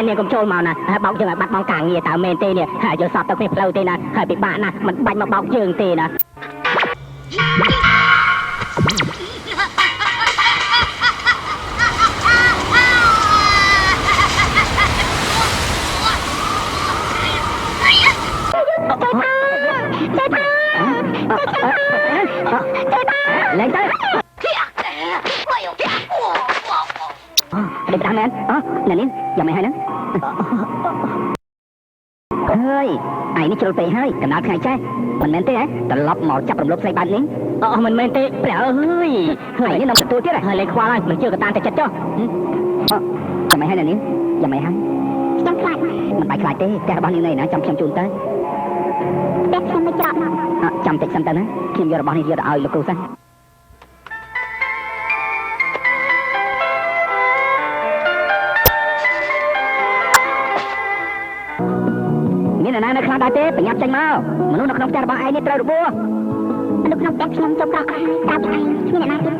នេះកុំចូលមកណាបោកយើងឲ្យបាត់បង់ការងារតើមែនទេនេះហើយយកសពទៅគ្នាផ្លូវទេណាហើយពិបាកណាស់មិនបាច់មកបោកយើងទេណាlên tới đi đằng này nè nín giờ mày hay nữa hơi ai nó chơi tệ hơi cầm đá khai trái mình men tê ấy tận lọc mỏ chắp đồng lốp xây ban nín mình men tê ơi hơi như nằm tôi tiết này hơi lên khoa mình chưa có tan thì chết cho giờ mày hay nè nín giờ mày hay mình phải khai tê cái bao nhiêu này nè trong chuồng tới trong tịch xanh tên á khi giờ bao nhiêu giờ đã lục cô xanhนี่นะคลาดาเต้ไปยับใจมาเหมือนน้องจะบอกไอ้นี่เตะบัวลูกน้องแต่ខ្ញុំចុកក្រក់ตามឯងគ្មានអ្នកណាទៀត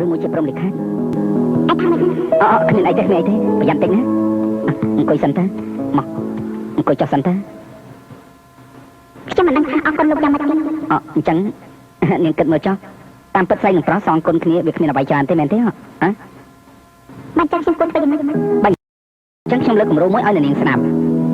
ឬមួយជាព្រមលិខិតអត់ថាមិនគ្មានអីទេប្រយ័ត្នតិចណាអង្គុយសិនទៅមកអង្គុយចុះសិនទៅខ្ញុំមិនដឹងថាអរគុណលោកយ៉ាងម៉េចទេអញ្ចឹងនាងគិតមើលចុះតាមពិតស្រីនឹងប្រុសសងគុណគ្នាវាគ្មានអ្វីច្រើនទេមែនទេហ៎មិនចឹងខ្ញុំគុណទៅយ៉ាងម៉េចចឹងខ្ញុំលើកគំរូមួយឲ្យនាងស្ដាប់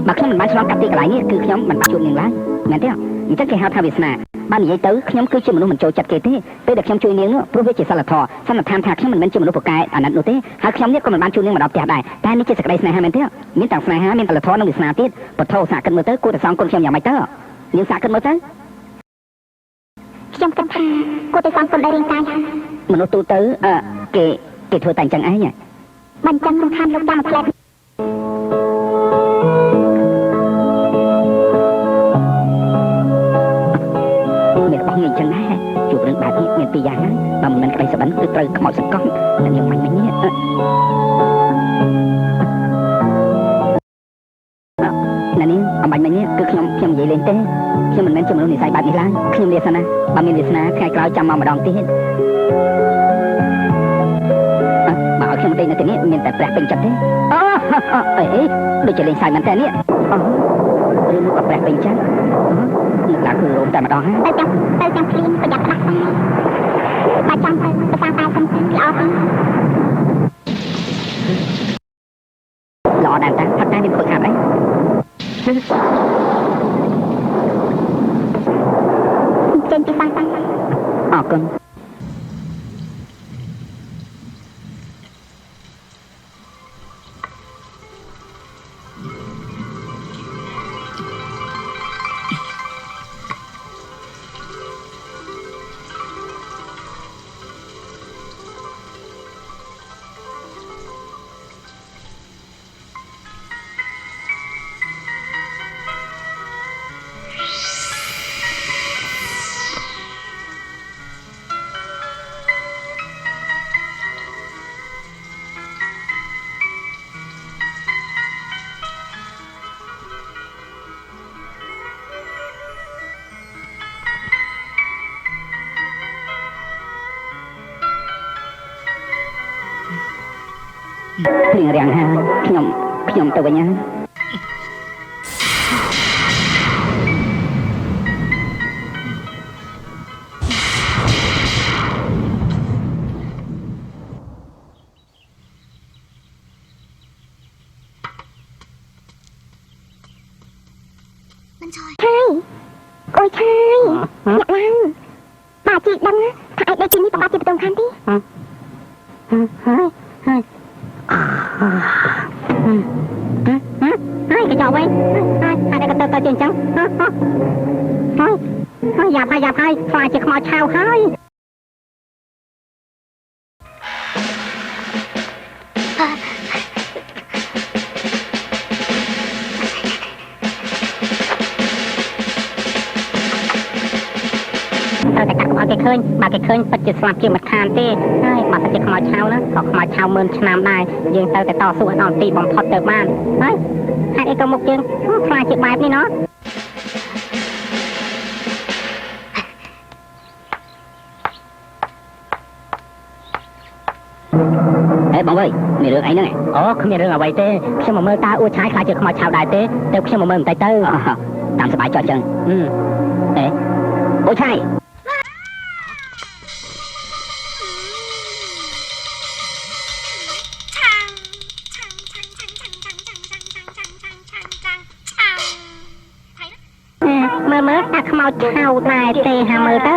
បើខ្ញុំមិនបានឆ្លងកាត់ទីកន្លែងនេះគឺខ្ញុំមិនបានជួបនាងឡើយមែនទេអញ្ចឹងគេហៅថាវាសនាបាននិយាយទៅខ្ញុំគឺជាមនុស្សមិនចូលចិត្តគេទេពេលដែលខ្ញុំជួយនាងនោះព្រោះវាជាសិលធម៌សន្និដ្ឋានថាខ្ញុំមិនមែនជាមនុស្សពូកែអាណិតនោះទេហើយខ្ញុំនេះក៏មិនបានជួយនាងមកដល់ផ្ទះដែរតែនេះជាសេចក្តីស្នេហាមែនទេមានទាំងស្នេហាមានសិលធម៌និងវាសនាទៀតពធសាកគិតមើលទៅគួរតែសងគុណខ្ញុំយ៉ាងម៉េចទៅនាងសាកគិតមើលទៅខ្ញុំគិតថាគួរតែសងគុណដល់រាងកាយមនុស្សទូទៅគេធ្វើតែអញ្ចឹងឯងមិនចឹងសំខាន់លោកតាមផ្លែអញ្ចឹងណាជួបរឿងបែបនេះមានពីរយ៉ាងណាបើមិនក្តីសុបិនគឺត្រូវខ្មោចសង្កត់និងយ៉ាងម៉េចនេះណានេះអំបញ្ញមិញនេះគឺខ្ញុំនិយាយលេងទេខ្ញុំមិនមែនជាមនុស្សនិស័យបែបនេះឡើយខ្ញុំវាសនាបើមានវាសនាថ្ងៃក្រោយចាំមកម្ដងទៀតបើឲ្យខ្ញុំទេនៅទីនេះមានតែព្រះពេញចិត្តទេអីដូចជាលេងសើចមែនតើនេះឬមកព្រះពេញចិត្តនឹងឡើងគឺរោមតែម្ដងហ្នឹងទៅចាំភ្លៀងប្រយ័ត្នផ្លាស់តែចាំទៅភាសាតែសំខាន់ល្អទេល្អដែរតាផាត់តែមានខូចខាតអីចេញពីសាំងតាំងអរគុណព្រៀងរាំងហើយខ្ញុំទៅវិញហើយមិនឆយហើយអើយឆយអ្នកឡើងបាទជីដឹងថាឯងដូចជានេះប្របាត់ជាបន្ទងខាងទីហើយcái trò quên hai cái tơ trên trắng thôi dạp hai phải chỉ mò chào hơi cái khơi bà cái khơi bật chìa xoạc chìa mặt khàn tê ai bà ta chìa khmoi chào nữa có khmoi chào mơn năm đài dương tao cái to xuống on tì bóng phật được man ấy hai cái câu một chương phải chìa bài đi nó បងអើយមានរឿងអីហ្នឹងអូគ្មានរឿងអ្វីទេខ្ញុំមកមើលតើអួឆាយខ្លាចជាខ្មោចឆៅដែរទេតែខ្ញុំមកមើលបន្តិចទៅតាមសប្បាយចុះចឹងអេអួឆាយមើលតែខ្មោចឆៅដែរទេហាមើលទៅ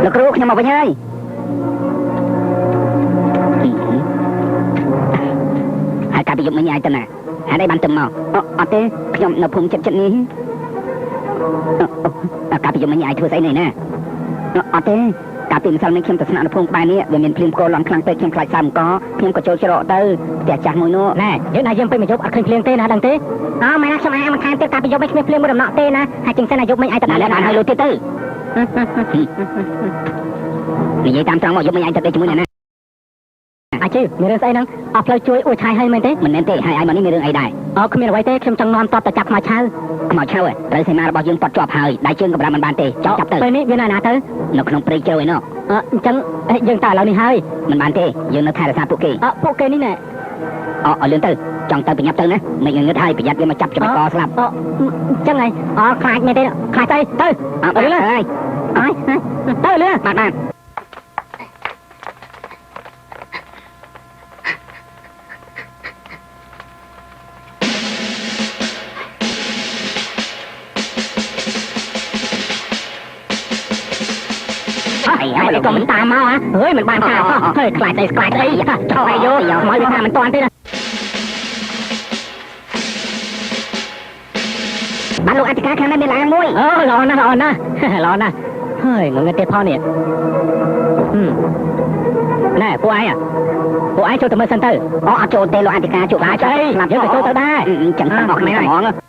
លោកគ្រូខ្ញុំមកវិញហើយហើយកាលពីយប់មិញឯងទៅណាហេតុអីបានទៅមកអត់ទេខ្ញុំនៅភូមិចិត្តនេះកាលពីយប់មិញឯងធ្វើស្អីនេះណាអត់ទេកាលពីម្សិលមិញខ្ញុំទៅស្នាក់នៅភូមិក្បែរនេះវាមានភ្លៀងផ្គរលន់ខ្លាំងពេកខ្ញុំខ្លាចសាមកខ្ញុំក៏ចូលច្រកទៅផ្ទះចាស់មួយនោះណែយើងណាយើងពេញមកយប់អត់ឃើញភ្លៀងទេណាដឹងទេអូមែនណាខ្ញុំអាមិនខានទៀតកាលពីយប់មិញគ្មានភ្លៀងមួយដំណក់ទេណាហើយជាងសិនណាយប់មិញឯងទៅដល់បានហើយលុយទៀតទៅនិយាយតាមត្រង់មកយប់មិញឯងទៅជាមួយអ្នកណាអាចទេមានរឿងស្អីហ្នឹងអត់ផ្លូវជួយអួឆាយហើយមែនទេមិនមែនទេហើយឯងមកនេះមានរឿងអីដែរអូគ្មានអ្វីទេខ្ញុំចង់នាំតបទៅចាប់ខ្មោចឆៅត្រូវសេនារបស់យើងប៉ត់ជាប់ហើយដៃជើងក៏បានបានទេចាប់ទៅពេលនេះវានៅណាទៅនៅក្នុងព្រៃជ្រៅឯណោះអញ្ចឹងយើងទៅឥឡូវនេះហើយមិនបានទេយើងនៅថែរក្សាពួកគេពួកគេនេះណែឲ្យលឿនទៅចង់ទៅប្រញាប់ទៅណាមិនងឹតហើយប្រយ័ត្នវាមកចាប់ចំណកស្លាប់អញ្ចឹងហើយខ្លាចមែនទេខ្លាចទៅលឿនហើយទៅលឿនបានហើយក៏មិនតាមមកហ៎អើយមិនបានតាមហើយខ្លាចអីចោលឲ្យយកមកវាថាមិនតាន់ទេណាបានលោកអធិការខាងនេះមានឡានមួយល្អណាស់ហើយងងឹតទៀតផងនេះណែពួកឯងចូលទៅមើលសិនទៅអត់ចូលទេលោកអធិការជួបឡាចស្លាប់យើងទៅចូលទៅដែរចឹងតាមអស់គ្នាហ្មង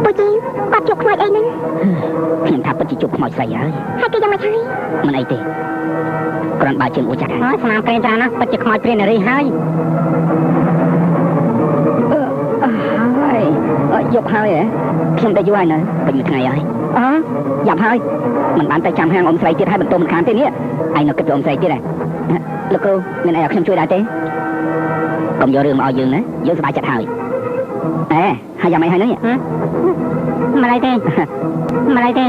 ពួកជីបាត់ជុកខ្មោចអីហ្នឹងខ្ញុំថាពិតជាជុកខ្មោចស្រីហើយគេយ៉ាងម៉េចហើយមិនអីទេគ្រាន់បើជើងអួចចាស់ហើយស្នាមក្រែងច្រើនណាស់ពិតជាខ្មោចព្រាននារីហើយយប់ហើយខ្ញុំទៅយូរហើយនៅពេញមួយថ្ងៃហើយយ៉ាប់ហើយមិនបានទៅចាំហាងអ៊ំស្រីទៀតហើយបន្ទោមិនខានទេនេះឯងនៅគិតពីអ៊ំស្រីទៀតហ៎លោកគ្រូមានអីឲ្យខ្ញុំជួយដែរទេកុំយករឿងមកឲ្យយើងណាយើងសប្បាយចិត្តហើយហើយយ៉ាងម៉េចហើយនេះមិនអីទេ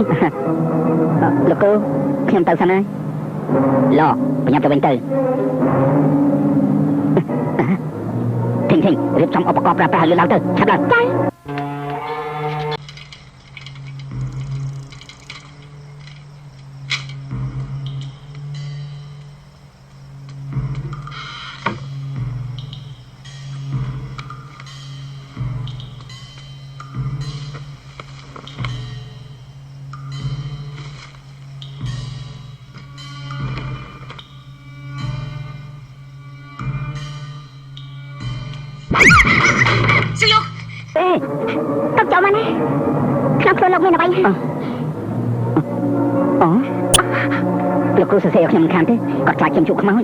លោកគ្រូខ្ញុំទៅសិនហើយឡប្រញាប់ទៅវិញទៅធីងរៀបចំឧបករណ៍ប្រើប្រាស់លឿនឡើងទៅឆាប់ឡើងចាទុកចោលមកណាខ្ញុំធ្វើលោកមានអ្វីលោកគ្រូសរសេរឲ្យខ្ញុំមិនខានទេគាត់ខ្លាចខ្ញុំជួបខ្មោច